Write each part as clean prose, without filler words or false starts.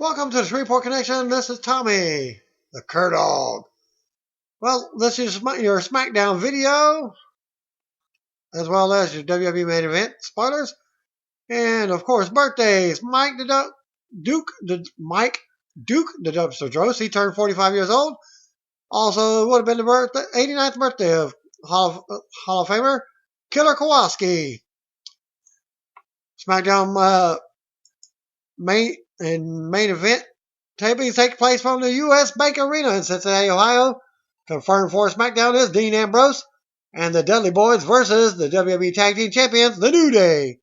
Welcome to the Shreveport Connection. This is Tommy, the Cur Dog. Well, this is your SmackDown video, as well as your WWE main event spoilers, and of course birthdays. Mike Duke the Dumpster Dross. He turned 45 years old. Also, it would have been the 89th birthday of Hall of Famer Killer Kowalski. SmackDown main event tapings take place from the U.S. Bank Arena in Cincinnati, Ohio. Confirmed for SmackDown is Dean Ambrose and the Dudley Boyz versus the WWE Tag Team Champions, The New Day.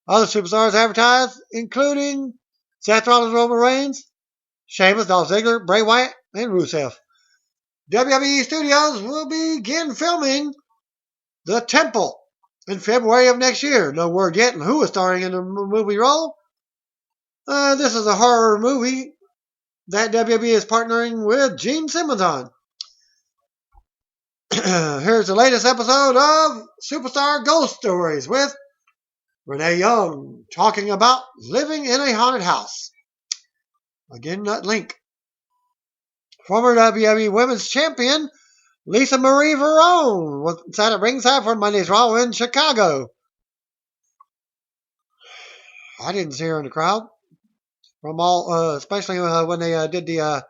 Other superstars advertised, including Seth Rollins, Roman Reigns, Sheamus, Dolph Ziggler, Bray Wyatt, and Rusev. WWE Studios will begin filming The Temple in February of next year. No word yet on who is starring in the movie role. This is a horror movie that WWE is partnering with Gene Simmons on. Here's the latest episode of Superstar Ghost Stories with Renee Young talking about living in a haunted house. Again, that link. Former WWE Women's Champion Lisa Marie Verone was sat at ringside for Monday's Raw in Chicago. I didn't see her in the crowd. From all, especially when they did the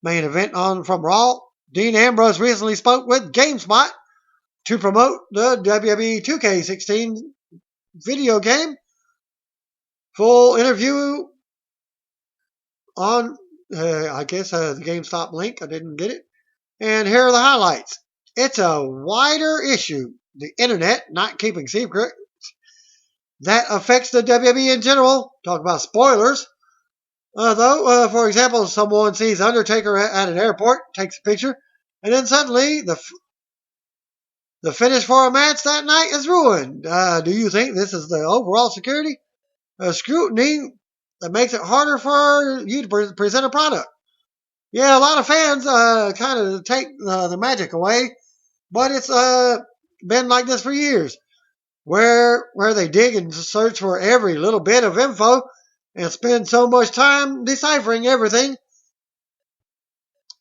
main event from Raw. Dean Ambrose recently spoke with GameSpot to promote the WWE 2K16 video game. Full interview on, I guess, the GameStop link. I didn't get it. And here are the highlights. It's a wider issue, the internet not keeping secrets, that affects the WWE in general. Talk about spoilers. Though, for example, someone sees Undertaker at an airport, takes a picture, and then suddenly the finish for a match that night is ruined. Do you think this is the overall security scrutiny that makes it harder for you to present a product? Yeah, a lot of fans kind of take the magic away, but it's been like this for years, where they dig and search for every little bit of info and spend so much time deciphering everything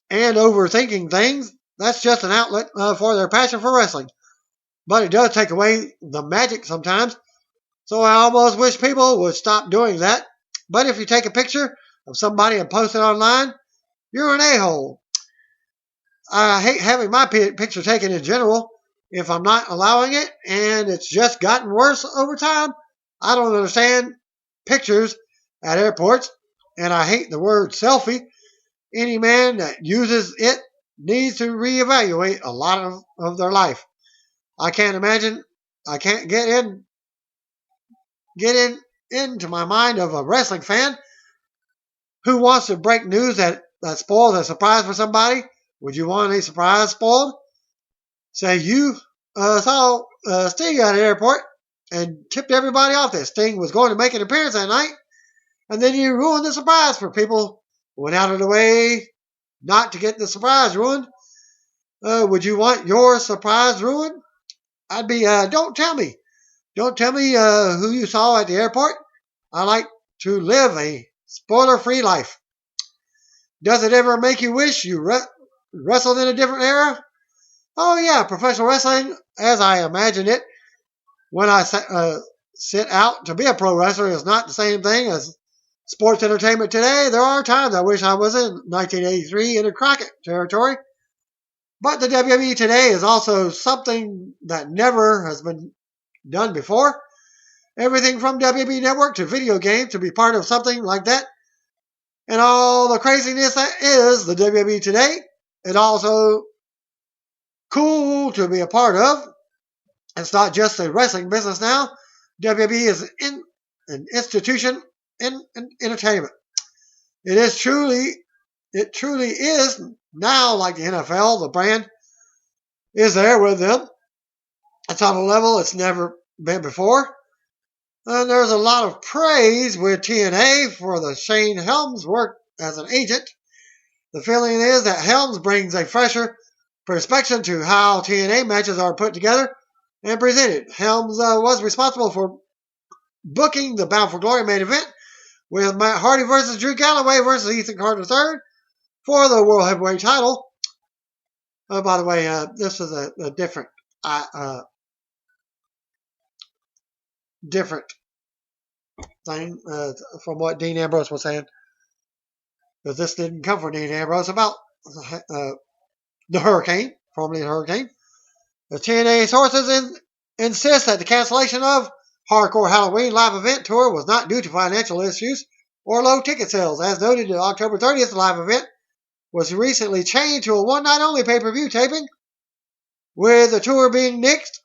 and overthinking things. That's just an outlet for their passion for wrestling. But it does take away the magic sometimes. So I almost wish people would stop doing that. But if you take a picture of somebody and post it online, you're an a-hole. I hate having my picture taken in general if I'm not allowing it, and it's just gotten worse over time. I don't understand pictures at airports, and I hate the word selfie. Any man that uses it needs to reevaluate a lot of their life. I can't imagine. I can't get into my mind of a wrestling fan who wants to break news that spoils a surprise for somebody. Would you want a surprise spoiled? Say you saw Sting at an airport and tipped everybody off that Sting was going to make an appearance that night, and then you ruined the surprise for people who went out of the way not to get the surprise ruined. Would you want your surprise ruined? I'd be, don't tell me. Don't tell me who you saw at the airport. I like to live a spoiler-free life. Does it ever make you wish you wrestled in a different era? Oh yeah, professional wrestling, as I imagine it, when I sit out to be a pro wrestler, is not the same thing as sports entertainment today. There are times I wish I was in 1983 in the Crockett territory. But the WWE today is also something that never has been done before. Everything from WWE Network to video games to be part of something like that. And all the craziness that is the WWE today. It's also cool to be a part of. It's not just a wrestling business now. WWE is an institution in entertainment. It truly is now like the NFL. The brand is there with them. It's on a level it's never been before. And there's a lot of praise with TNA for the Shane Helms work as an agent. The feeling is that Helms brings a fresher perspective to how TNA matches are put together and presented. Helms was responsible for booking the Bound for Glory main event with Matt Hardy versus Drew Galloway versus Ethan Carter III for the World Heavyweight title. Oh, by the way, this is a different thing from what Dean Ambrose was saying. Because this didn't come from Dean Ambrose about the Hurricane, formerly the Hurricane. The TNA sources insist that the cancellation of Hardcore Halloween live event tour was not due to financial issues or low ticket sales. As noted, the October 30th live event was recently changed to a one-night-only pay-per-view taping, with the tour being nixed.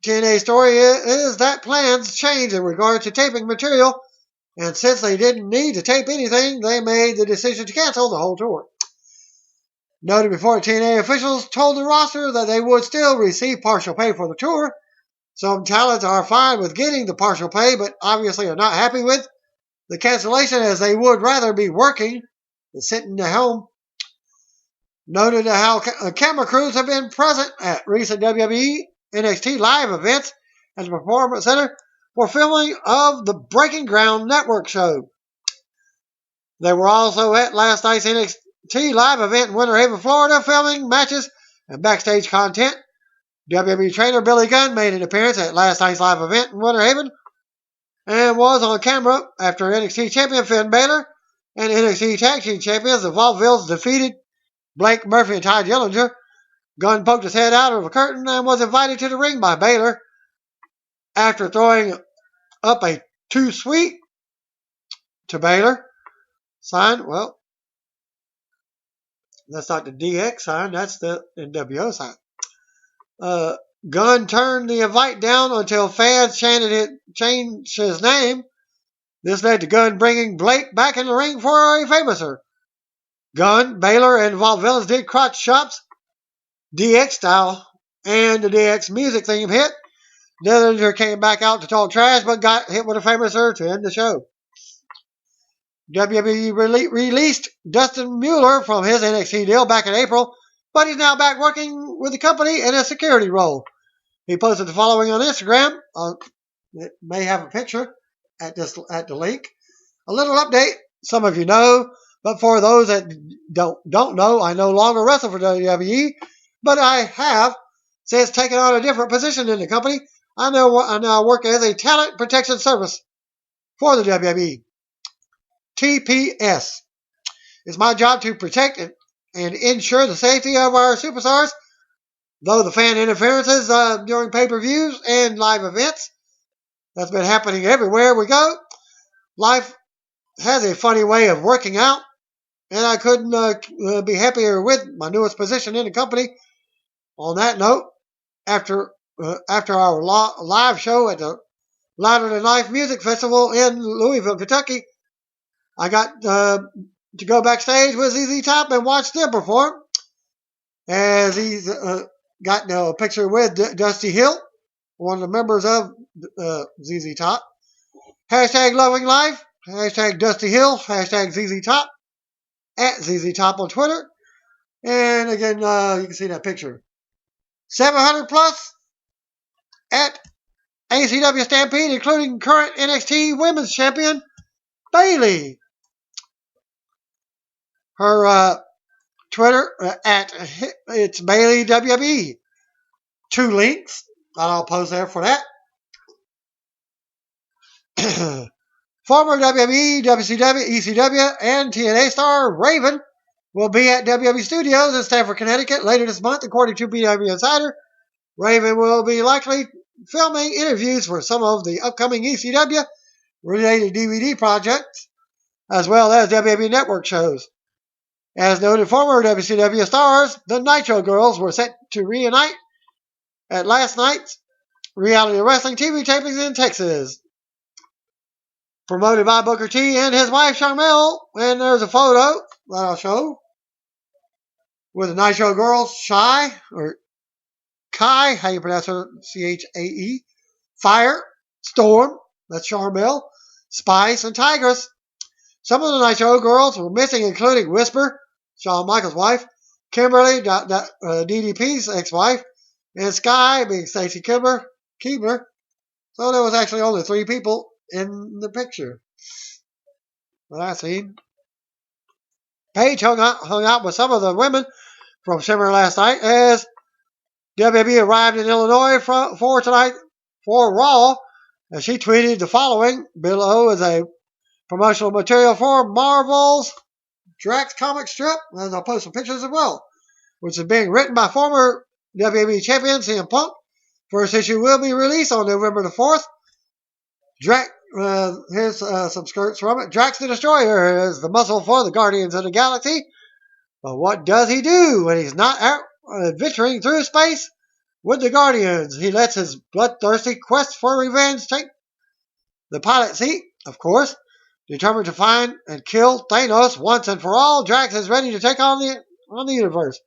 TNA's story is that plans changed in regard to taping material, and since they didn't need to tape anything, they made the decision to cancel the whole tour. Noted before, TNA officials told the roster that they would still receive partial pay for the tour. Some talents are fine with getting the partial pay, but obviously are not happy with the cancellation, as they would rather be working than sitting at home. Noted how camera crews have been present at recent WWE NXT live events at the Performance Center for filming of the Breaking Ground Network show. They were also at last night's NXT live event in Winter Haven, Florida, filming matches and backstage content. WWE trainer Billy Gunn made an appearance at last night's live event in Winter Haven and was on camera after NXT champion Finn Balor and NXT Tag Team champions the Vaudevilles defeated Blake Murphy and Ty Dillinger. Gunn poked his head out of a curtain and was invited to the ring by Balor. After throwing up a "too sweet" to Balor sign, well, that's not the DX sign, that's the NWO sign. Gunn turned the invite down until fans changed his name. This led to Gunn bringing Blake back in the ring for a famouser. Gunn, Balor, and Vaudevilles did crotch chops, DX style, and the DX music theme hit. Dillinger came back out to talk trash, but got hit with a famouser to end the show. WWE released Dustin Mueller from his NXT deal back in April, but he's now back working with the company in a security role. He posted the following on Instagram. It may have a picture at the link. A little update. Some of you know, but for those that don't know, I no longer wrestle for WWE, but I have since taken on a different position in the company. I now work as a talent protection service for the WWE. TPS. It's my job to protect and ensure the safety of our superstars, though the fan interferences during pay-per-views and live events, that's been happening everywhere we go. Life has a funny way of working out, and I couldn't be happier with my newest position in the company. On that note, after our live show at the Louder Than Life Music Festival in Louisville, Kentucky, I got to go backstage with ZZ Top and watch them perform, as he's got a picture with Dusty Hill, one of the members of ZZ Top. Hashtag Loving Life, hashtag Dusty Hill, hashtag ZZ Top, at ZZ Top on Twitter. And again, you can see that picture. 700 plus at ACW Stampede, including current NXT Women's Champion Bayley. Her Twitter at it's Bayley WB. 2 links. I'll post there for that. Former WWE, WCW, ECW, and TNA star Raven will be at WWE Studios in Stamford, Connecticut later this month, according to PW Insider. Raven will be likely filming interviews for some of the upcoming ECW related DVD projects, as well as WWE Network shows. As noted, former WCW stars, the Nitro Girls, were set to reunite at last night's reality wrestling TV tapings in Texas. Promoted by Booker T and his wife Charmel, and there's a photo that I'll show with the Nitro Girls, Shy, or Kai, how you pronounce her, Chae, Fire, Storm, that's Charmel, Spice, and Tigress. Some of the Nitro Girls were missing, including Whisper, Shawn Michaels' wife, Kimberly, DDP's ex-wife, and Sky, being Stacey Keebler. So there was actually only 3 people in the picture. that I seen. Paige hung out with some of the women from Shimmer last night as WWE arrived in Illinois for tonight for Raw, and she tweeted the following below as a promotional material for Marvel's Drax comic strip, and I'll post some pictures as well, which is being written by former WWE champion CM Punk. First issue will be released on November the 4th. Here's some skirts from it. Drax the Destroyer is the muscle for the Guardians of the Galaxy. But what does he do when he's not out adventuring through space with the Guardians? He lets his bloodthirsty quest for revenge take the pilot seat, of course. Determined to find and kill Thanos once and for all, Drax is ready to take on the universe.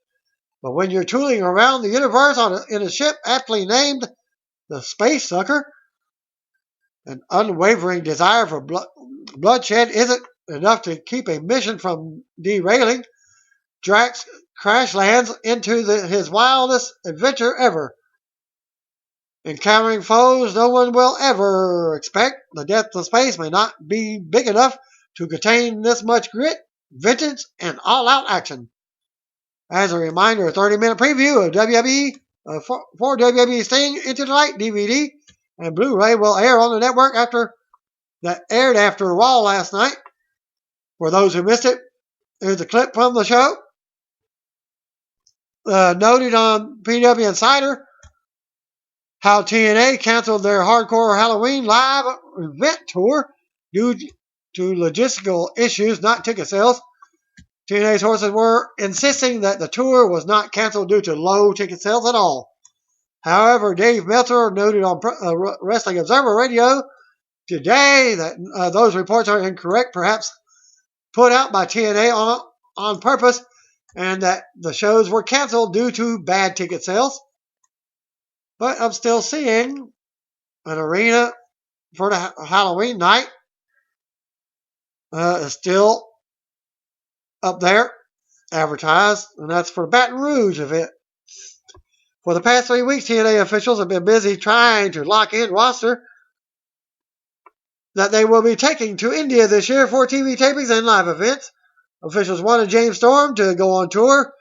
But when you're tooling around the universe in a ship aptly named the Space Sucker, an unwavering desire for bloodshed isn't enough to keep a mission from derailing. Drax crash lands into his wildest adventure ever. Encountering foes no one will ever expect, the depth of space may not be big enough to contain this much grit, vengeance, and all-out action. As a reminder, a 30-minute preview of WWE for WWE Sting Into the Light DVD and Blu-ray will air on the network aired after Raw last night. For those who missed it, here's a clip from the show. Noted on PW Insider how TNA canceled their Hardcore Halloween live event tour due to logistical issues, not ticket sales. TNA's horses were insisting that the tour was not canceled due to low ticket sales at all. However, Dave Meltzer noted on Wrestling Observer Radio today that those reports are incorrect, perhaps put out by TNA on purpose, and that the shows were canceled due to bad ticket sales. But I'm still seeing an arena for the Halloween night is still up there, advertised, and that's for Baton Rouge event. For the past 3 weeks, TNA officials have been busy trying to lock in roster that they will be taking to India this year for TV tapings and live events. Officials wanted James Storm to go on tour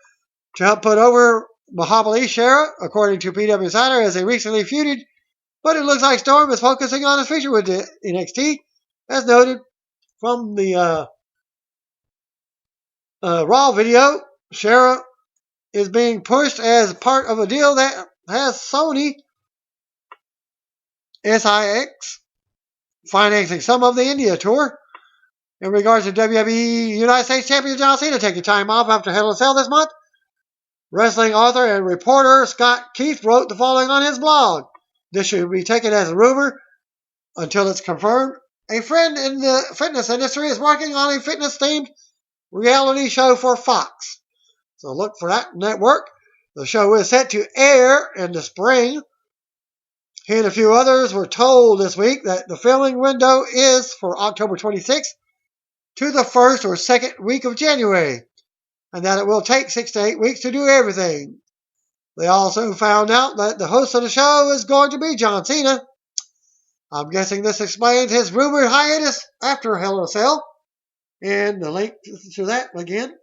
to help put over Mahabali Shera, according to PW Insider, as they recently feuded, but it looks like Storm is focusing on his future with the NXT, as noted from the Raw video. Shera is being pushed as part of a deal that has Sony SIX financing some of the India tour. In regards to WWE United States Champion John Cena taking time off after Hell in a Cell this month, wrestling author and reporter Scott Keith wrote the following on his blog. This should be taken as a rumor until it's confirmed. A friend in the fitness industry is working on a fitness-themed reality show for Fox. So look for that network. The show is set to air in the spring. He and a few others were told this week that the filming window is for October 26th to the first or second week of January, and that it will take 6 to 8 weeks to do everything. They also found out that the host of the show is going to be John Cena. I'm guessing this explains his rumored hiatus after Hell in a Cell. And the link to that again,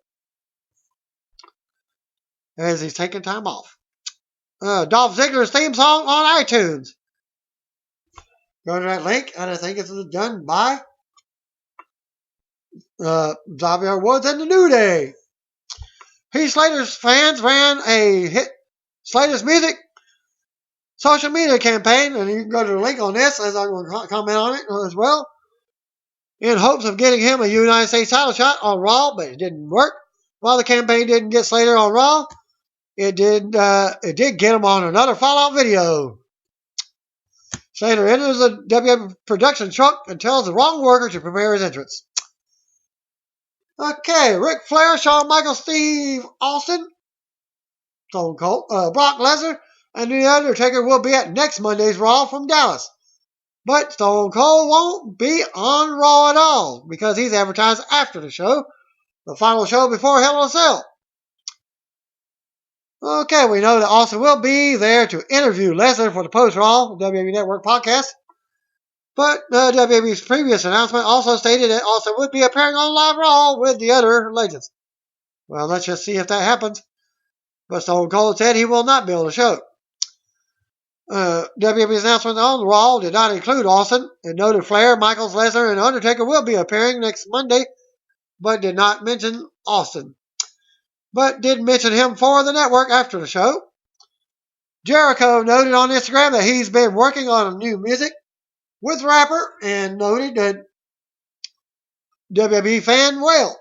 as he's taking time off. Dolph Ziggler's theme song on iTunes. Go to that link, and I think it's done by Xavier Woods and the New Day. Heath Slater's fans ran a hit Slater's Music social media campaign, and you can go to the link on this, as I'm going to comment on it as well, in hopes of getting him a United States title shot on Raw, but it didn't work. While the campaign didn't get Slater on Raw, it did get him on another Fallout video. Slater enters the WWE production truck and tells the wrong worker to prepare his entrance. Okay, Ric Flair, Shawn Michaels, Steve Austin, Stone Cold, Brock Lesnar, and The Undertaker will be at next Monday's Raw from Dallas. But Stone Cold won't be on Raw at all because he's advertised after the show, the final show before Hell in a Cell. Okay, we know that Austin will be there to interview Lesnar for the post-Raw WWE Network podcast. But WWE's previous announcement also stated that Austin would be appearing on Live Raw with the other legends. Well, let's just see if that happens. But Stone Cold said he will not be on the show. WWE's announcement on Raw did not include Austin. It noted Flair, Michaels, Lesnar, and Undertaker will be appearing next Monday, but did not mention Austin. But did mention him for the network after the show. Jericho noted on Instagram that he's been working on new music with rapper and noted that WWE fan will.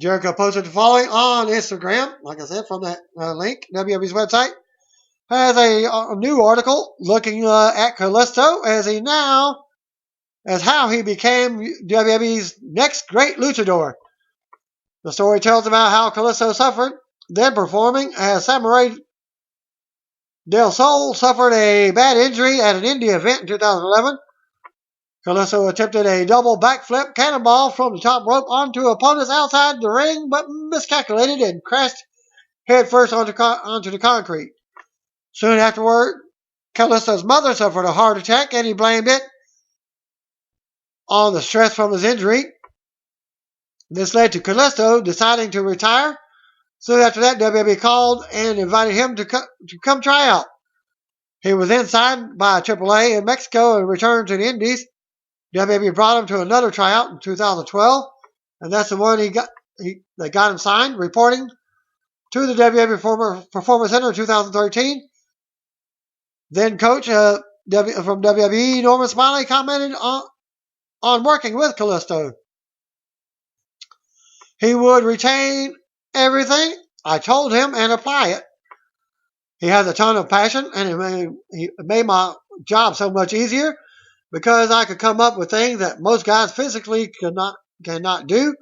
Jericho posted the following on Instagram, like I said, from that link, WWE's website. Has a new article looking at Kalisto as how he became WWE's next great luchador. The story tells about how Kalisto suffered, then performing as Samurai Del Sol suffered a bad injury at an indie event in 2011. Kalisto attempted a double backflip cannonball from the top rope onto opponents outside the ring, but miscalculated and crashed headfirst onto the concrete. Soon afterward, Kalisto's mother suffered a heart attack, and he blamed it on the stress from his injury. This led to Kalisto deciding to retire. Soon after that, WWE called and invited him to come try out. He was then signed by AAA in Mexico and returned to the Indies. WWE brought him to another tryout in 2012, and that's the one they got him signed, reporting to the WWE Performance Center in 2013. Then coach from WWE, Norman Smiley, commented on working with Kalisto. He would retain everything I told him and apply it. He has a ton of passion, and it made my job so much easier because I could come up with things that most guys physically cannot do.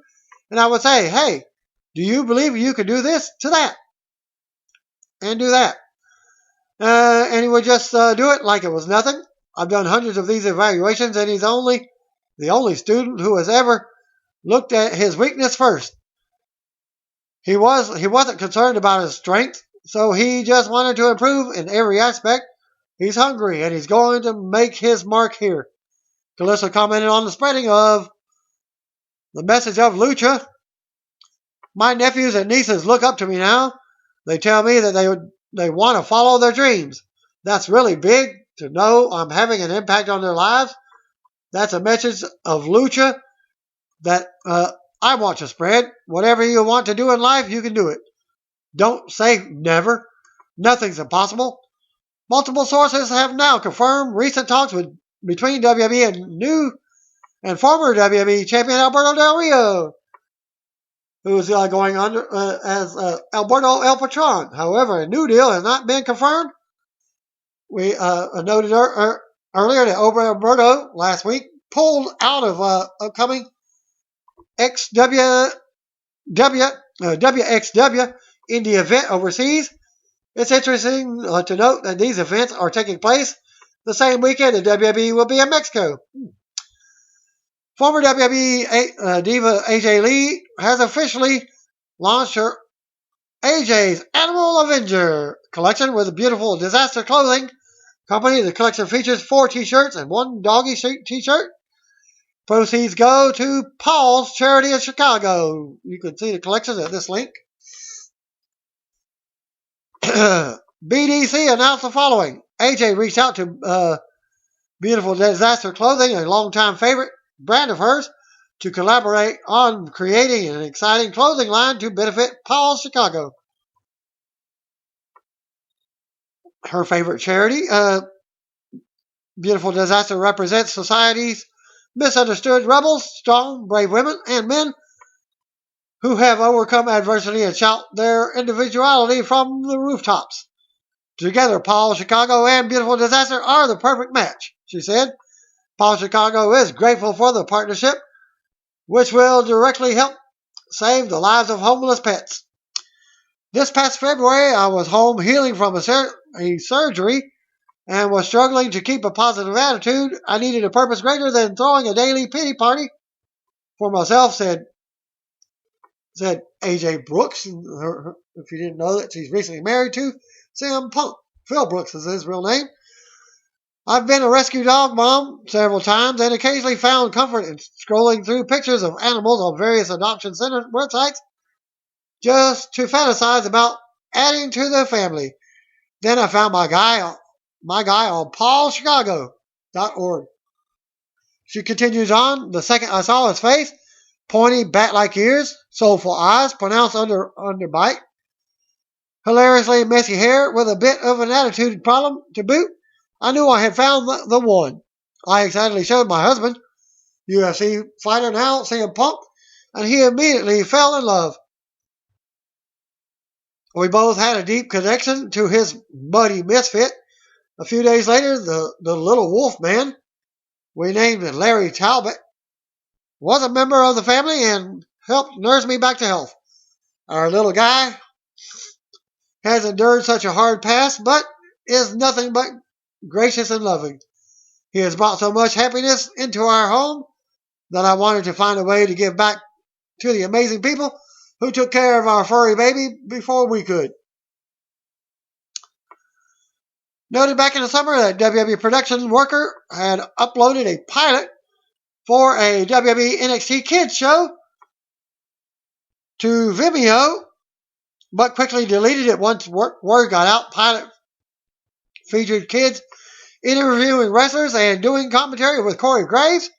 And I would say, hey, do you believe you can do this to that? And do that. And he would just do it like it was nothing. I've done hundreds of these evaluations, and he's the only student who has ever looked at his weakness first. He wasn't concerned about his strength, so he just wanted to improve in every aspect. He's hungry, and he's going to make his mark here. Kalisto commented on the spreading of the message of Lucha. My nephews and nieces look up to me now. They tell me that they want to follow their dreams. That's really big to know I'm having an impact on their lives. That's a message of Lucha that I want to spread. Whatever you want to do in life, you can do it. Don't say never. Nothing's impossible. Multiple sources have now confirmed recent talks between WWE and new and former WWE champion Alberto Del Rio, who is going under as Alberto El Patron. However, a new deal has not been confirmed. We noted earlier that Alberto last week pulled out of upcoming WXW indie event overseas. It's interesting to note that these events are taking place the same weekend that WWE will be in Mexico. Former WWE diva AJ Lee has officially launched her AJ's Animal Avenger collection with a beautiful disaster clothing company. The collection features 4 t-shirts and 1 doggy t-shirt. Proceeds go to Paul's charity in Chicago. You can see the collections at this link. BDC announced the following. AJ reached out to Beautiful Disaster Clothing, a longtime favorite brand of hers, to collaborate on creating an exciting clothing line to benefit Paul's Chicago. Her favorite charity, Beautiful Disaster, represents society's misunderstood rebels, strong, brave women, and men who have overcome adversity and shout their individuality from the rooftops. Together, Paul Chicago and Beautiful Disaster are the perfect match, she said. Paul Chicago is grateful for the partnership, which will directly help save the lives of homeless pets. This past February, I was home healing from a surgery and was struggling to keep a positive attitude. I needed a purpose greater than throwing a daily pity party for myself, said AJ Brooks. If you didn't know that, she's recently married to CM Punk. Phil Brooks is his real name. I've been a rescue dog mom several times and occasionally found comfort in scrolling through pictures of animals on various adoption center websites just to fantasize about adding to the family. Then I found my guy on paulchicago.org. She continues on. The second I saw his face, pointy bat-like ears, soulful eyes, pronounced underbite, hilariously messy hair with a bit of an attitude problem to boot, I knew I had found the one. I excitedly showed my husband, UFC fighter now, CM Punk, and he immediately fell in love. We both had a deep connection to his muddy misfit. A few days later, the little wolf man, we named it Larry Talbot, was a member of the family and helped nurse me back to health. Our little guy has endured such a hard past, but is nothing but gracious and loving. He has brought so much happiness into our home that I wanted to find a way to give back to the amazing people who took care of our furry baby before we could. Noted back in the summer that WWE production worker had uploaded a pilot for a WWE NXT Kids show to Vimeo, but quickly deleted it once word got out. Pilot featured kids interviewing wrestlers and doing commentary with Corey Graves.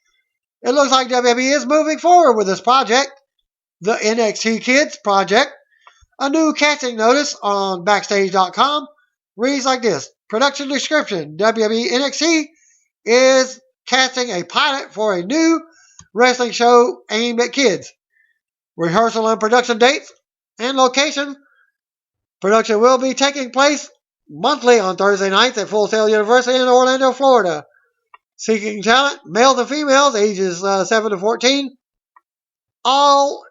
It looks like WWE is moving forward with this project, the NXT Kids Project. A new casting notice on Backstage.com reads like this. Production description. WWE NXT is casting a pilot for a new wrestling show aimed at kids. Rehearsal and production dates and location. Production will be taking place monthly on Thursday nights at Full Sail University in Orlando, Florida. Seeking talent, males and females, ages 7 to 14. All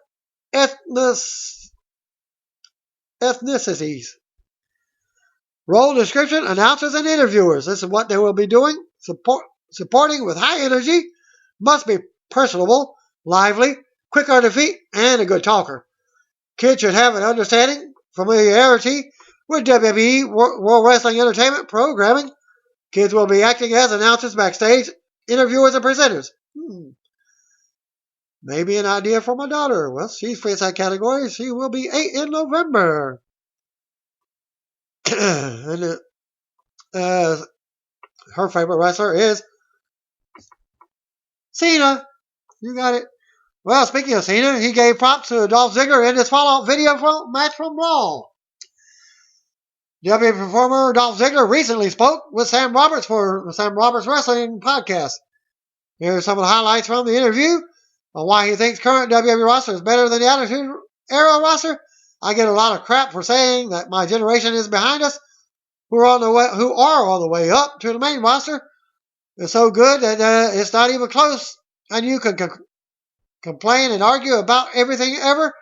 ethnicities. Role description, announcers and interviewers. This is what they will be doing. Supporting with high energy. Must be personable, lively, quick on the feet, and a good talker. Kids should have an understanding, familiarity with WWE World Wrestling Entertainment programming. Kids will be acting as announcers backstage, interviewers, and presenters. Maybe an idea for my daughter. Well, she fits that category. She will be 8 in November. And her favorite wrestler is Cena. You got it. Well, speaking of Cena, he gave props to Dolph Ziggler in his follow-up video match from Raw. WWE performer Dolph Ziggler recently spoke with Sam Roberts for the Sam Roberts Wrestling podcast. Here are some of the highlights from the interview on why he thinks current WWE roster is better than the Attitude Era roster. I get a lot of crap for saying that my generation is behind us, who are on the way up to the main roster. It's so good that it's not even close, and you can complain and argue about everything ever.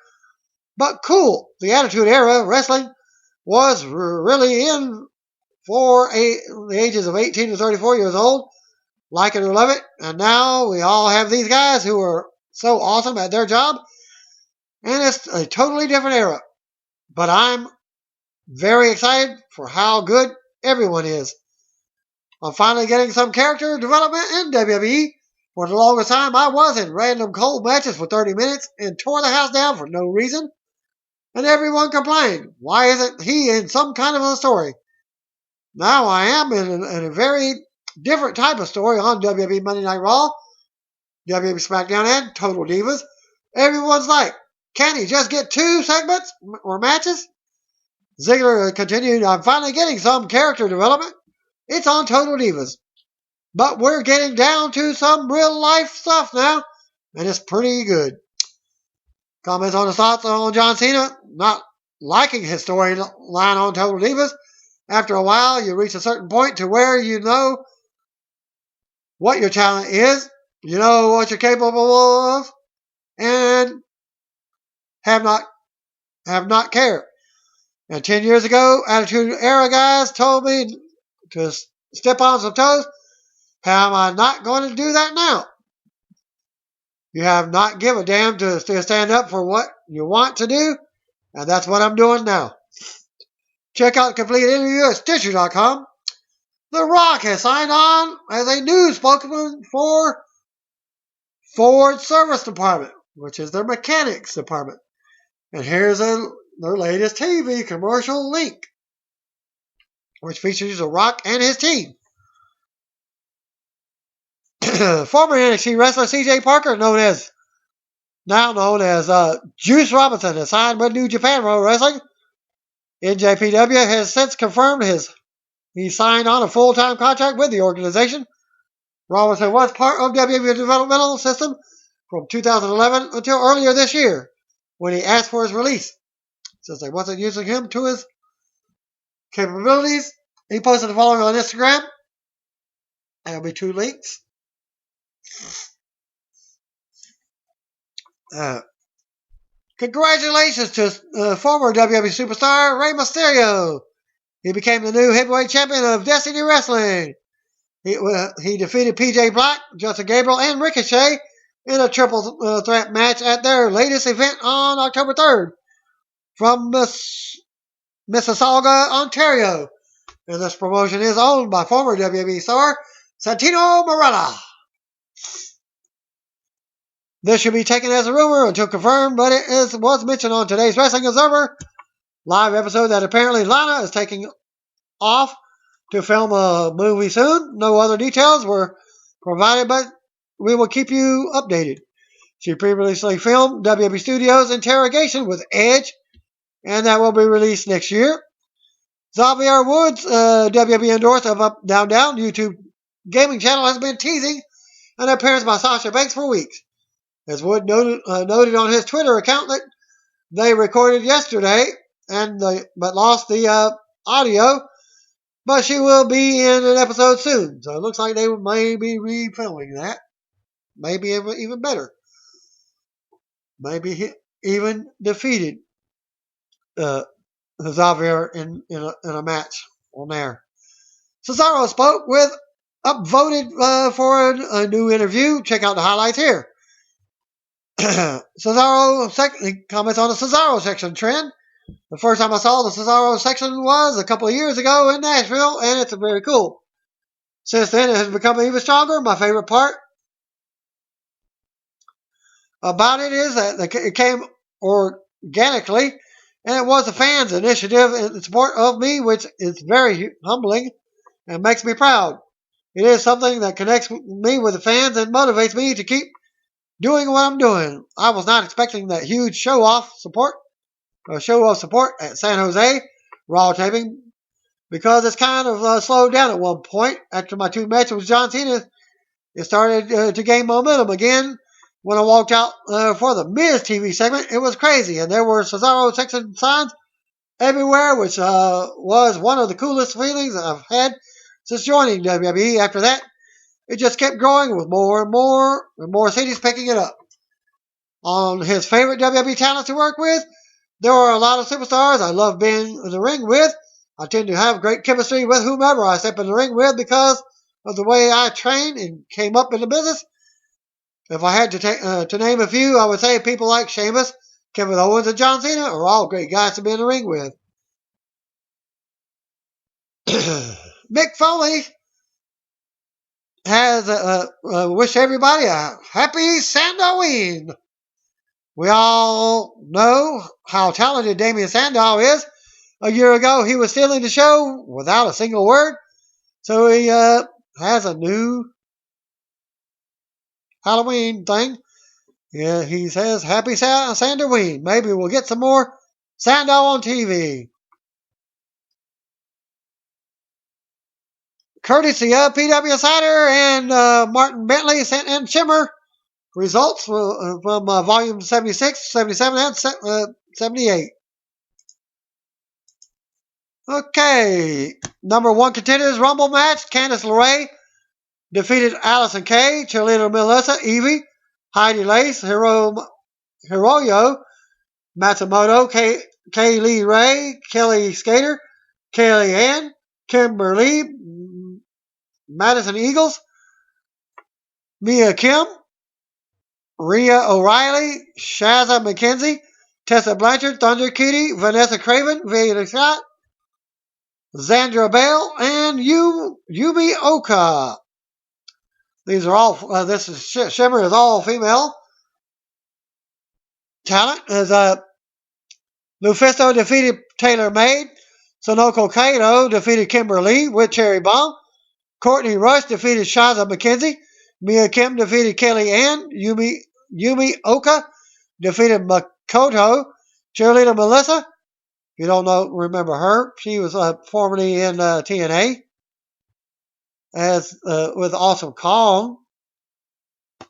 But cool, the Attitude Era wrestling was really in for the ages of 18 to 34 years old. Like it or love it. And now we all have these guys who are so awesome at their job. And it's a totally different era. But I'm very excited for how good everyone is. I'm finally getting some character development in WWE. For the longest time, I was in random cold matches for 30 minutes and tore the house down for no reason. And everyone complained, why isn't he in some kind of a story? Now I am in a very different type of story on WWE Monday Night Raw, WWE SmackDown, and Total Divas. Everyone's like, can he just get 2 segments or matches? Ziggler continued, I'm finally getting some character development. It's on Total Divas. But we're getting down to some real life stuff now, and it's pretty good. Comments on his thoughts on John Cena not liking his storyline on Total Divas. After a while, you reach a certain point to where you know what your talent is, you know what you're capable of, and have not cared. And 10 years ago, Attitude Era guys told me to step on some toes. How am I not going to do that now? You have not give a damn to stand up for what you want to do, and that's what I'm doing now. Check out the complete interview at Stitcher.com. The Rock has signed on as a new spokesman for Ford Service Department, which is their mechanics department. And here's their latest TV commercial link, which features The Rock and his team. Former NXT wrestler CJ Parker, now known as Juice Robinson, has signed with New Japan Pro Wrestling. NJPW has since confirmed he signed on a full-time contract with the organization. Robinson was part of WWE developmental system from 2011 until earlier this year, when he asked for his release. Since they wasn't using him to his capabilities, he posted the following on Instagram. There'll be 2 links. Congratulations to former WWE superstar Rey Mysterio. He became the new heavyweight champion of Destiny Wrestling. He defeated PJ Black, Justin Gabriel, and Ricochet in a triple threat match at their latest event on October 3rd from Mississauga, Ontario. And this promotion is owned by former WWE star Santino Marella. This should be taken as a rumor until confirmed, but it was mentioned on today's Wrestling Observer live episode that apparently Lana is taking off to film a movie soon. No other details were provided, but we will keep you updated. She previously filmed WWE Studios Interrogation with Edge, and that will be released next year. Xavier Woods, WWE endorsed of upupdowndown YouTube gaming channel, has been teasing an appearance by Sasha Banks for weeks. As Wood noted on his Twitter account that they recorded yesterday, but lost the audio. But she will be in an episode soon, so it looks like they may be refilming that. Maybe even better. Maybe even defeated Xavier in a match on there. Cesaro spoke with upvoted for a new interview. Check out the highlights here. Cesaro comments on the Cesaro section trend. The first time I saw the Cesaro section was a couple of years ago in Nashville, and it's very cool. Since then, it has become even stronger. My favorite part about it is that it came organically, and it was the fans' initiative in support of me, which is very humbling and makes me proud. It is something that connects me with the fans and motivates me to keep doing what I'm doing. I was not expecting that huge show of support at San Jose Raw taping, because it's kind of slowed down at one point. After my 2 matches with John Cena, it started to gain momentum again. When I walked out for the Miz TV segment, it was crazy, and there were Cesaro section signs everywhere, which was one of the coolest feelings I've had since joining WWE. After that, it just kept growing with more and more cities picking it up. On his favorite WWE talents to work with, there are a lot of superstars I love being in the ring with. I tend to have great chemistry with whomever I step in the ring with because of the way I train and came up in the business. If I had to name a few, I would say people like Sheamus, Kevin Owens, and John Cena are all great guys to be in the ring with. Mick Foley has wished everybody a happy Sandoween. We all know how talented Damien Sandow is. A year ago, he was stealing the show without a single word. So he has a new Halloween thing. Yeah, he says, happy Sandoween. Maybe we'll get some more Sandow on TV. Courtesy of PW Insider and Martin Bentley sent in Shimmer results from volume 76, 77, and 78. Okay. Number 1 contenders Rumble match. Candice LeRae defeated Allison Kay, Cheerleader Melissa, Evie, Heidi Lace, Hiroyo Matsumoto, Kaylee Ray, Kelly Skater, Kaylee Ann, Kimberly, Madison Eagles, Mia Kim, Rhea O'Reilly, Shazza McKenzie, Tessa Blanchard, Thunder Kitty, Vanessa Craven, Veda Scott, Sandra Bale, and Yumi Oka. These are all. This is Shimmer is all female talent. As Lufisto defeated Taylor Made. Sonoko Kato defeated Kimberly with Cherry Bomb. Courtney Rush defeated Shaza McKenzie. Mia Kim defeated Kelly Ann. Yumi Oka defeated Makoto. Cheerleader Melissa. If you don't remember her, she was formerly in TNA as with Awesome Kong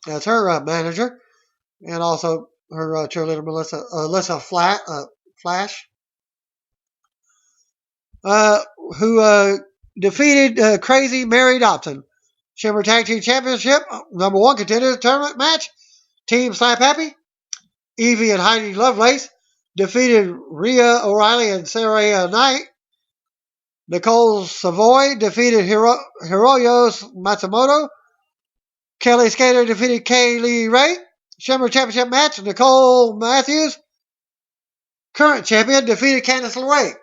as her manager, and also her cheerleader Alyssa Flash, who defeated Crazy Mary Dobson. Shimmer Tag Team Championship number 1 contender tournament match. Team Slap Happy, Evie and Heidi Lovelace defeated Rhea O'Reilly and Saraya Knight. Nicole Savoy defeated Hiroyo Matsumoto. Kelly Skater defeated Kaylee Ray. Shimmer Championship match. Nicole Matthews, current champion, defeated Candice LeRae.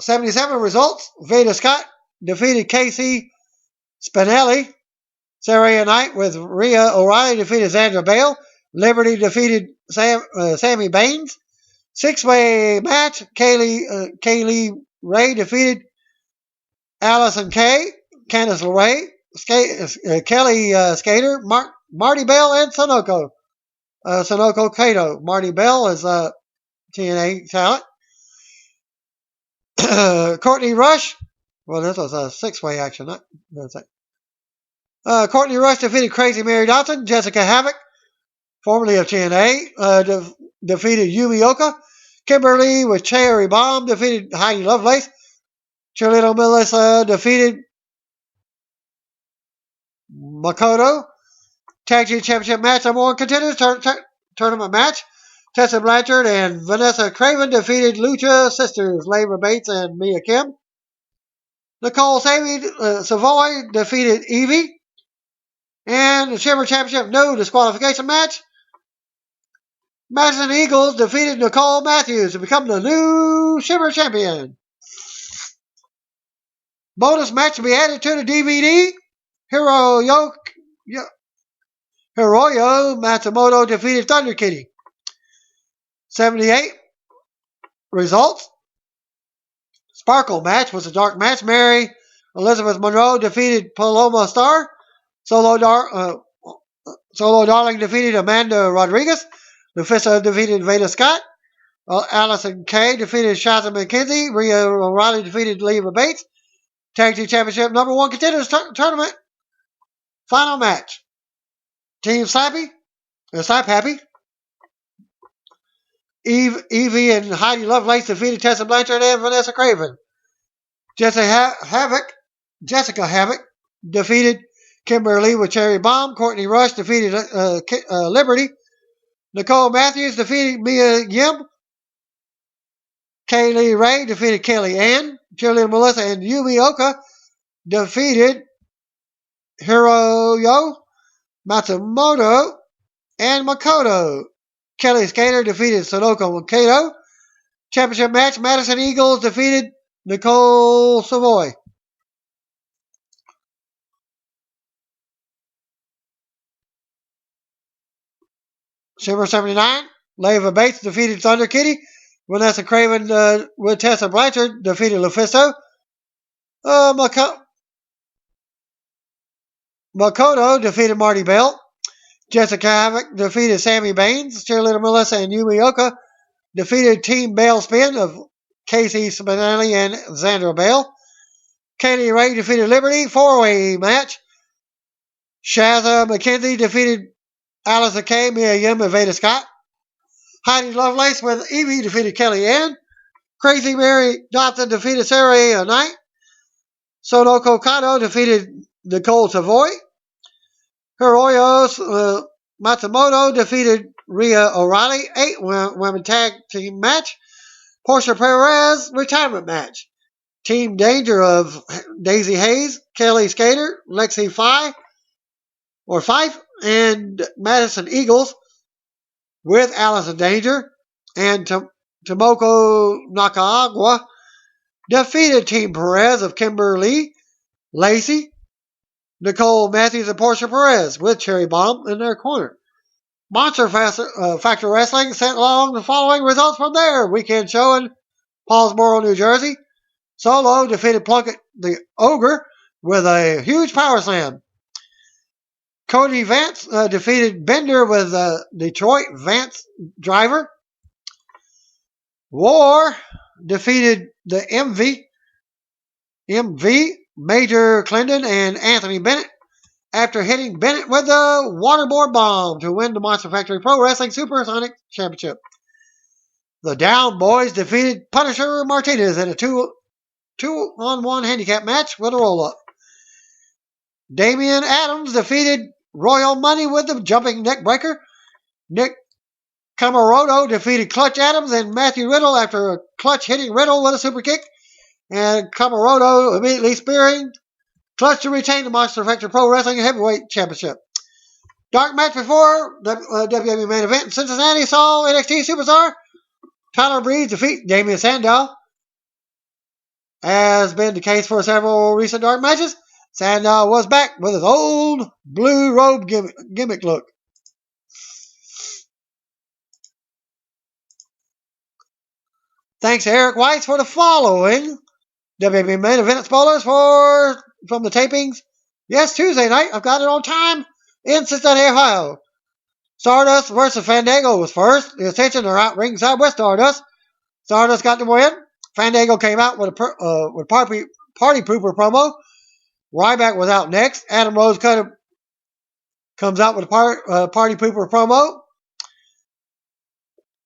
77 results. Veda Scott defeated Casey Spinelli. Saraya Knight with Rhea O'Reilly defeated Sandra Bale. Liberty defeated Sammy Baines. 6-way match. Kaylee Ray defeated Allison Kay. Candice LeRae. Kelly Skater. Marty Bell and Sonoko. Sonoko Kato. Marty Bell is TNA talent. Courtney Rush. Well, this was a 6-way action. Courtney Rush defeated Crazy Mary Dotson. Jessica Havoc, formerly of TNA, defeated Yumi Oka. Kimberly with Cherry Bomb defeated Heidi Lovelace. Cheerleader Melissa defeated Makoto. Tag Team Championship match number 1 contenders tournament match. Tessa Blanchard and Vanessa Craven defeated Lucha Sisters, Labor Bates and Mia Kim. Nicole Savoy defeated Evie. And the Shimmer Championship no disqualification match. Madison Eagles defeated Nicole Matthews to become the new Shimmer Champion. Bonus match to be added to the DVD. Hiroyo Matsumoto defeated Thunder Kitty. 78 results. Sparkle match was a dark match. Mary Elizabeth Monroe defeated Paloma Star. Solo Darling defeated Amanda Rodriguez. Lufisto defeated Veda Scott. Allison Kay defeated Shaza McKenzie. Rhea O'Reilly defeated Leva Bates. Tag Team Championship number 1 contenders tournament. Final match. Team Slap Happy. Evie and Heidi Lovelace defeated Tessa Blanchard and Vanessa Craven. Jessica Havoc defeated Kimberly with Cherry Bomb. Courtney Rush defeated Liberty. Nicole Matthews defeated Mia Yim. Kaylee Ray defeated Kelly Ann. Cheerleader Melissa and Yumi Oka defeated Hiroyo Matsumoto and Makoto. Kelly Skater defeated Sonoko Kato. Championship match, Madison Eagles defeated Nicole Savoy. Shimmer 79, Leva Bates defeated Thunder Kitty. Vanessa Craven with Tessa Blanchard defeated Lufisto. Makoto defeated Marty Bell. Jessica Havoc defeated Sammy Baines. Cheerleader Melissa and Yumi Oka defeated Team Bale Spin of Casey Spinelli and Sandra Bale. Katie Ray defeated Liberty. 4-way match. Shaza McKenzie defeated Allison Kay, Mia Yim, and Veda Scott. Heidi Lovelace with Evie defeated Kelly Ann. Crazy Mary Dobson defeated Sarah Knight. Sonoko Kato defeated Nicole Savoy. Hiroyo Matsumoto defeated Rhea O'Reilly. 8-women tag team match. Portia Perez retirement match. Team Danger of Daisy Hayes, Kelly Skater, Lexi Fife, and Madison Eagles with Allison Danger and Tomoko Nakagawa defeated Team Perez of Kimberly, Lacey, Nicole Matthews, and Portia Perez with Cherry Bomb in their corner. Monster Factor Wrestling sent along the following results from their weekend show in Paulsboro, New Jersey. Solo defeated Plunkett the Ogre with a huge power slam. Cody Vance defeated Bender with a Detroit Vance driver. War defeated the MV, Major Clendon and Anthony Bennett after hitting Bennett with a waterboard bomb to win the Monster Factory Pro Wrestling Supersonic Championship. The Down Boys defeated Punisher Martinez in a two-on-one handicap match with a roll-up. Damian Adams defeated Royal Money with the jumping neck breaker. Nick Camaroto defeated Clutch Adams and Matthew Riddle after a Clutch hitting Riddle with a super kick. And Camaroto immediately spearing Clutch to retain the Monster Factory Pro Wrestling Heavyweight Championship. Dark match before the WWE main event in Cincinnati saw NXT superstar Tyler Breeze defeat Damian Sandow. As been the case for several recent dark matches, Sandow was back with his old blue robe gimmick look. Thanks to Eric Weiss for the following WWE main event spoilers from the tapings. Yes, Tuesday night. I've got it on time in Cincinnati, Ohio. Stardust versus Fandango was first. The Ascension are out ringside with Stardust. Stardust got the win. Fandango came out with a party pooper promo. Ryback was out next. Adam Rose comes out with a party pooper promo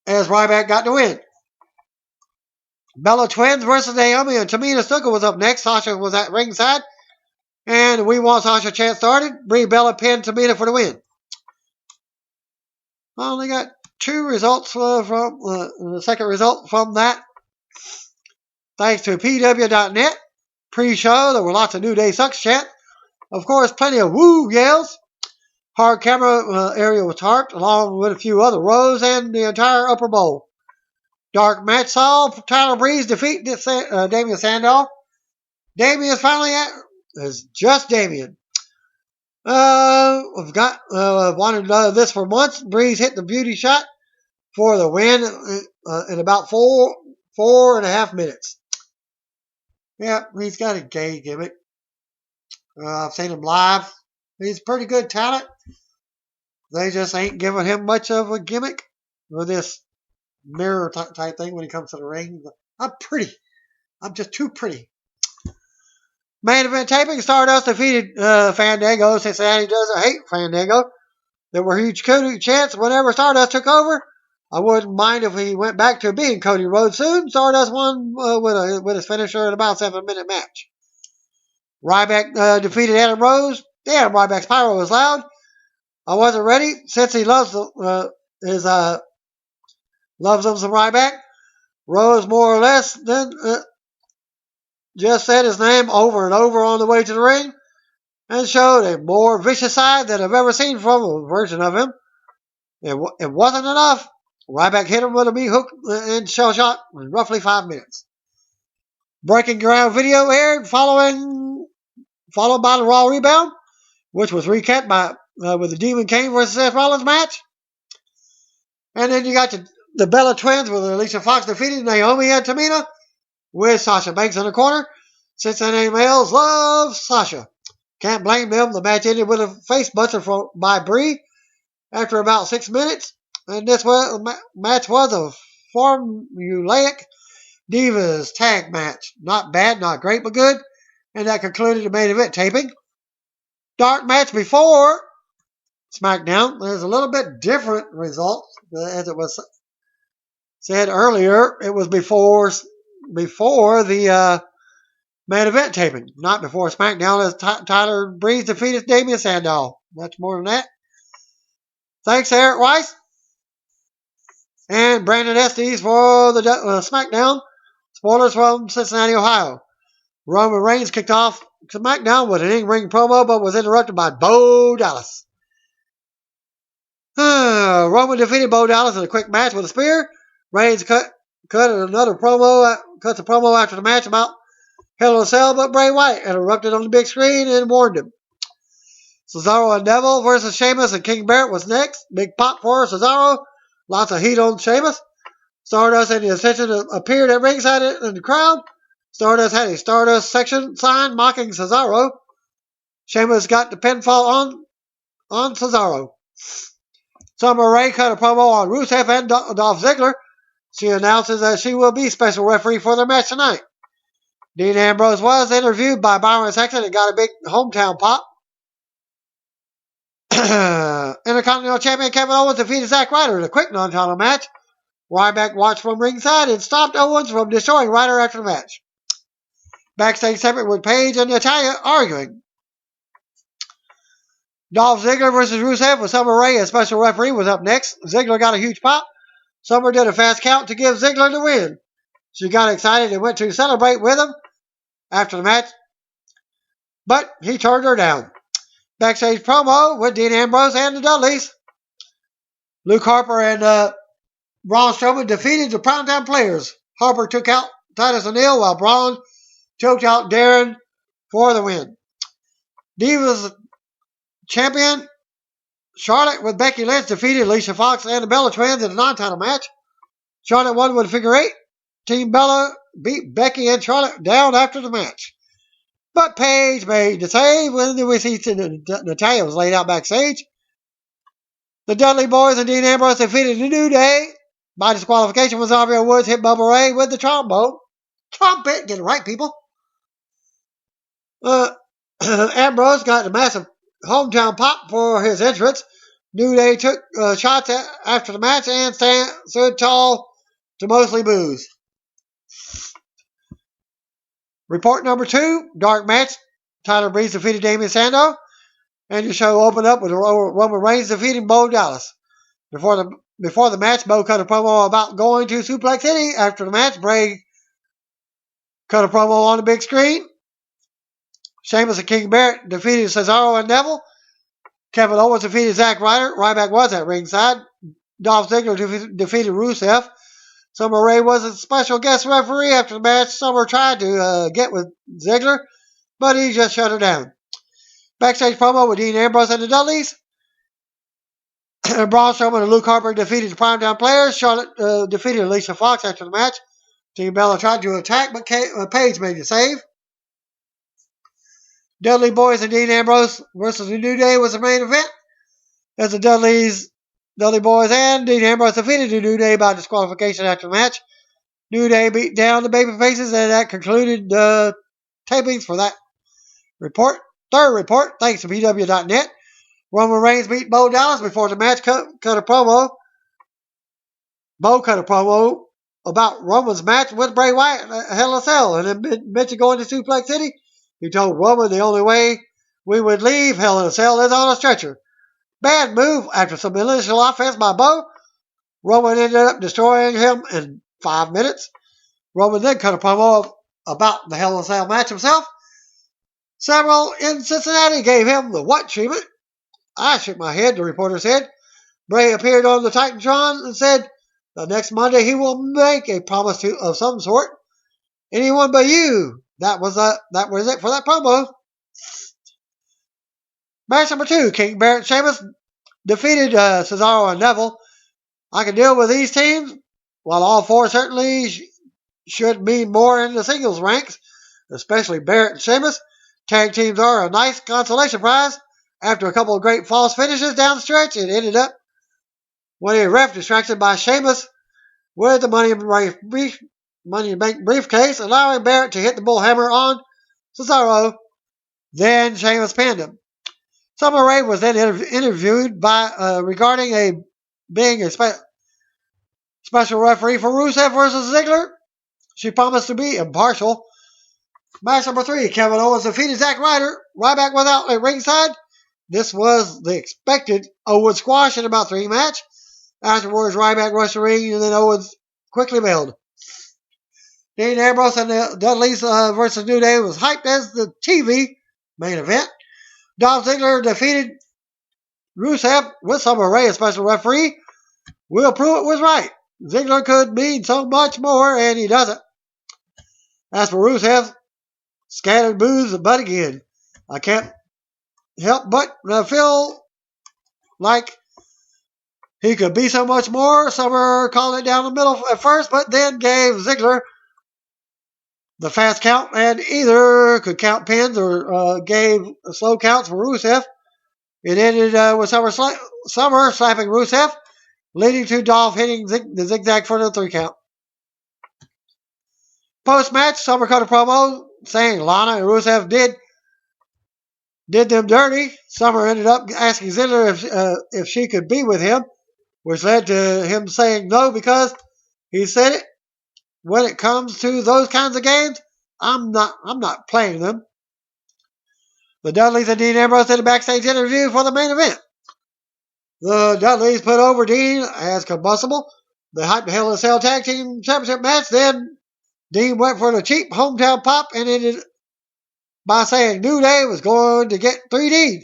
as Ryback got the win. Bella Twins versus Naomi and Tamina Snuka was up next. Sasha was at ringside. And We Want Sasha chant started. Brie Bella pinned Tamina for the win. I only got two results from the second result from that. Thanks to PW.net. Pre-show, there were lots of New Day Sucks chant. Of course, plenty of woo yells. Hard camera area was tarped, along with a few other rows and the entire upper bowl. Dark match saw Tyler Breeze defeat Damian Sandow. Damian is finally is just Damian. I've wanted this for months. Breeze hit the beauty shot for the win in about 4.5 minutes. Yeah, he's got a gay gimmick. I've seen him live. He's pretty good talent. They just ain't giving him much of a gimmick with this mirror type thing when he comes to the ring. I'm pretty. I'm just too pretty. Main event taping, Stardust defeated Fandango. Cincinnati doesn't hate Fandango. There were huge Cody chants whenever Stardust took over. I wouldn't mind if he went back to being Cody Rhodes soon. Stardust won with his finisher in about a 7-minute match. Ryback defeated Adam Rose. Damn, Ryback's pyro was loud. I wasn't ready since he loves loves him some Ryback. Rose more or less then just said his name over and over on the way to the ring and showed a more vicious side than I've ever seen from a version of him. It wasn't enough. Ryback hit him with a meat hook and shell shot in roughly 5 minutes. Breaking ground video aired followed by the Raw Rebound, which was recapped with the Demon Kane versus Seth Rollins match. And then you got the Bella Twins with Alicia Fox defeating Naomi and Tamina with Sasha Banks in the corner. Cincinnati males love Sasha. Can't blame them. The match ended with a face buster by Brie after about 6 minutes. And this match was a formulaic Divas tag match. Not bad, not great, but good. And that concluded the main event taping. Dark match before SmackDown. There's a little bit different result. As it was said earlier, it was before the main event taping. Not before SmackDown, as Tyler Breeze defeated Damian Sandow. Much more than that. Thanks to Eric Weiss and Brandon Estes for the SmackDown. Spoilers from Cincinnati, Ohio. Roman Reigns kicked off SmackDown with an in-ring promo, but was interrupted by Bo Dallas. Roman defeated Bo Dallas in a quick match with a spear. Reigns cuts a promo after the match about Hell in a Cell, but Bray Wyatt interrupted on the big screen and warned him. Cesaro and Neville versus Sheamus and King Barrett was next. Big pop for Cesaro. Lots of heat on Sheamus. Stardust and the Ascension appeared at ringside in the crowd. Stardust had a Stardust section sign mocking Cesaro. Sheamus got the pinfall on Cesaro. Summer Rae cut a promo on Rusev and Dolph Ziggler. She announces that she will be special referee for their match tonight. Dean Ambrose was interviewed by Byron Saxton and got a big hometown pop. Intercontinental Champion Kevin Owens defeated Zack Ryder in a quick non-title match. Ryback watched from ringside and stopped Owens from destroying Ryder after the match. Backstage segment with Paige and Natalya arguing. Dolph Ziggler versus Rusev with Summer Rae as special referee was up next. Ziggler got a huge pop. Summer did a fast count to give Ziggler the win. She got excited and went to celebrate with him after the match, but he turned her down. Backstage promo with Dean Ambrose and the Dudleys. Luke Harper and Braun Strowman defeated the Primetime Players. Harper took out Titus O'Neil while Braun choked out Darren for the win. Divas champion Charlotte with Becky Lynch defeated Alicia Fox and the Bella Twins in a non-title match. Charlotte won with a figure 8. Team Bella beat Becky and Charlotte down after the match. But Paige made the save when we see Natalya was laid out backstage. The Dudley Boys and Dean Ambrose defeated the New Day. By disqualification was Xavier Woods hit Bubba Ray with the trombone. Trumpet, get it right, people. Ambrose got a massive hometown pop for his entrance. New Day took shots after the match and stood tall to mostly boos. Report number 2, dark match. Tyler Breeze defeated Damien Sandow. And the show opened up with Roman Reigns defeating Bo Dallas. Before the match, Bo cut a promo about going to Suplex City. After the match, Bray cut a promo on the big screen. Sheamus and King Barrett defeated Cesaro and Neville. Kevin Owens defeated Zack Ryder. Ryback was at ringside. Dolph Ziggler defeated Rusev. Summer Rae was a special guest referee after the match. Summer tried to get with Ziggler, but he just shut her down. Backstage promo with Dean Ambrose and the Dudleys. Braun Strowman and Luke Harper defeated the Primetime Players. Charlotte defeated Alicia Fox after the match. Team Bella tried to attack, but Paige made the save. Dudley Boys and Dean Ambrose versus the New Day was the main event. As the Dudley Boys and Dean Ambrose defeated the New Day by disqualification after the match. New Day beat down the babyfaces, and that concluded the tapings for that report. Third report, thanks to PW.net. Roman Reigns beat Bo Dallas before the match cut a promo. Bo cut a promo about Roman's match with Bray Wyatt at Hell in a Cell, and then mentioned going to Suplex City. He told Roman the only way we would leave Hell in a Cell is on a stretcher. Bad move after some initial offense by Bo. Roman ended up destroying him in 5 minutes. Roman then cut a promo about the Hell in a Cell match himself. Several in Cincinnati gave him the what treatment. I shook my head, the reporter said. Bray appeared on the Titantron and said the next Monday he will make a promise of some sort. Anyone but you. That was it for that promo. Match number 2, King Barrett and Sheamus defeated Cesaro and Neville. I can deal with these teams, while all 4 certainly should mean more in the singles ranks, especially Barrett and Sheamus. Tag teams are a nice consolation prize. After a couple of great false finishes down the stretch, it ended up when a ref distracted by Sheamus with the Money in Bank briefcase, allowing Barrett to hit the bullhammer on Cesaro. Then Sheamus pinned him. Summer Rae was then interviewed regarding being a special referee for Rusev versus Ziggler. She promised to be impartial. Match number 3, Kevin Owens defeated Zack Ryder. Ryback was out at ringside. This was the expected Owens squash in about 3 match. Afterwards, Ryback rushed the ring, and then Owens quickly bailed. Dean Ambrose and the Dudleys versus New Day was hyped as the TV main event. Dolph Ziggler defeated Rusev with Summer Rae as special referee. Will Pruitt was right. Ziggler could mean so much more, and he doesn't. As for Rusev, scattered boos but again. I can't help but feel like he could be so much more. Summer called it down the middle at first, but then gave Ziggler the fast count, and either could count pins or gave slow counts for Rusev. It ended with Summer slapping Rusev, leading to Dolph hitting the zigzag for the 3 count. Post-match, Summer cut a promo saying Lana and Rusev did them dirty. Summer ended up asking Ziggler if she could be with him, which led to him saying no because he said it. When it comes to those kinds of games, I'm not playing them. The Dudleys and Dean Ambrose did a backstage interview for the main event. The Dudleys put over Dean as combustible. They hyped the Hell in a Cell Tag Team Championship match. Then Dean went for the cheap hometown pop and ended by saying New Day was going to get 3D'd.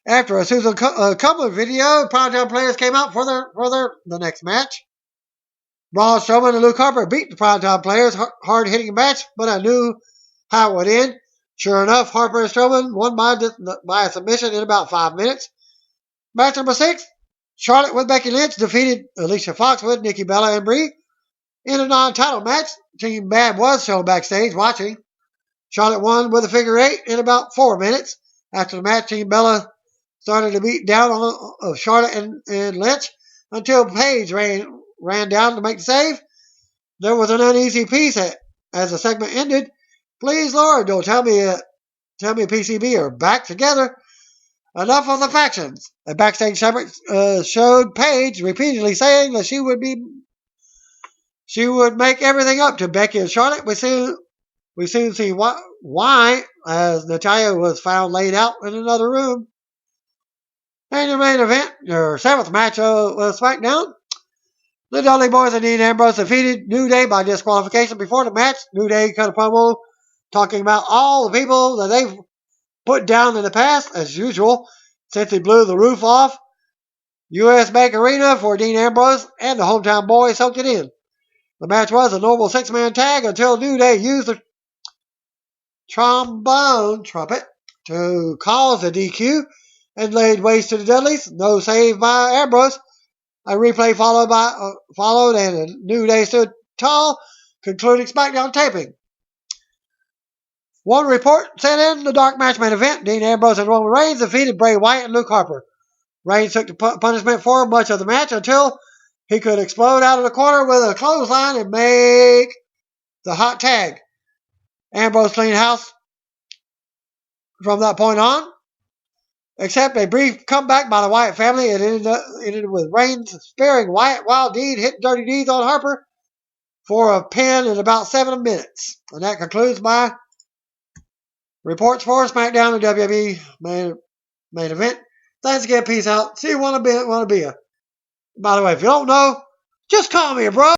After a Susan Cumberland video, Primetime Players came out for the next match. Braun Strowman and Luke Harper beat the Primetime Players, hard-hitting match, but I knew how it would end. Sure enough, Harper and Strowman won by a submission in about 5 minutes. Match number 6, Charlotte with Becky Lynch defeated Alicia Fox with Nikki Bella and Brie in a non-title match. Team Bad was shown backstage watching. Charlotte won with a figure 8 in about 4 minutes. After the match, Team Bella started to beat down on Charlotte and Lynch until Paige ran down to make the save. There was an uneasy peace as the segment ended. Please, Lord, don't tell me PCB are back together. Enough of the factions. A backstage segment showed Paige repeatedly saying that she would make everything up to Becky and Charlotte. We soon see why, as Natalya was found laid out in another room. And your main event, your 7th match of SmackDown. The Dudley Boys and Dean Ambrose defeated New Day by disqualification before the match. New Day cut a promo talking about all the people that they've put down in the past, as usual, since he blew the roof off U.S. Bank Arena for Dean Ambrose, and the hometown boys soaked it in. The match was a normal 6-man tag until New Day used the trombone trumpet to cause a DQ and laid waste to the Dudleys. No save by Ambrose. A replay followed, and a New Day stood tall, concluding SmackDown taping. One report said in the dark match main event, Dean Ambrose and Roman Reigns defeated Bray Wyatt and Luke Harper. Reigns took the punishment for much of the match until he could explode out of the corner with a clothesline and make the hot tag. Ambrose cleaned house from that point on. Except a brief comeback by the Wyatt family, it ended with Reigns sparing Wyatt while Dean hit dirty deeds on Harper for a pin in about 7 minutes. And that concludes my reports for SmackDown and WWE main event. Thanks again. Peace out. See you. Wanna be ya. By the way, if you don't know, just call me, bro.